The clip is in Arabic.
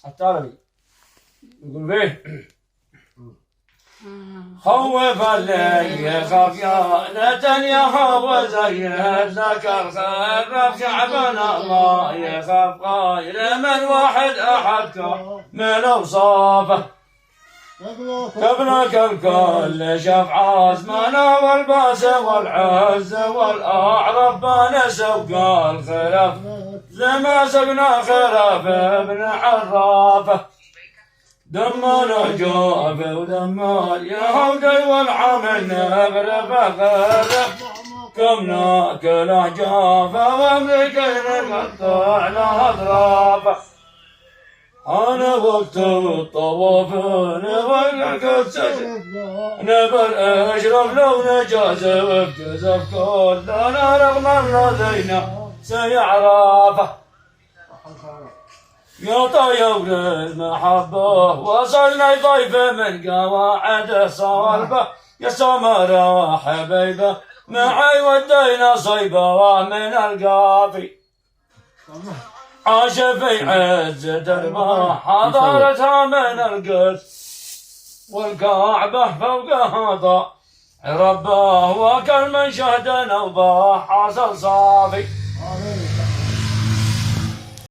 التالي يقول فيه خوف اللي يخاف يا نتنياهو وزين لك الخير في شعبنا ما يخاف غير من واحد أحدك من أوصافه قبلك الكل شاف عزمنا والباس والعز والأعرب بنسوق الخلاف لما سقنا خلاف ابن عرافه دمنا جوف ودم اليهودي والعمل نغرب غرب كم ناكل جافه وامريكين نقطع له اطرافه أنا وقت الطواف نبل كتسج نبل أشرف لو نجازف جزف كلنا رغم الذين سيعرفه يا طيب المحبة وصلنا ضيف من قواعد صالبة يا سمرة حبيبة معي ودينا صيبة ومن القافي عاش في عز دربه حضرتها من القدس والكعبة فوقها ضاع ربه وكل من شهد نوبه حصل صافي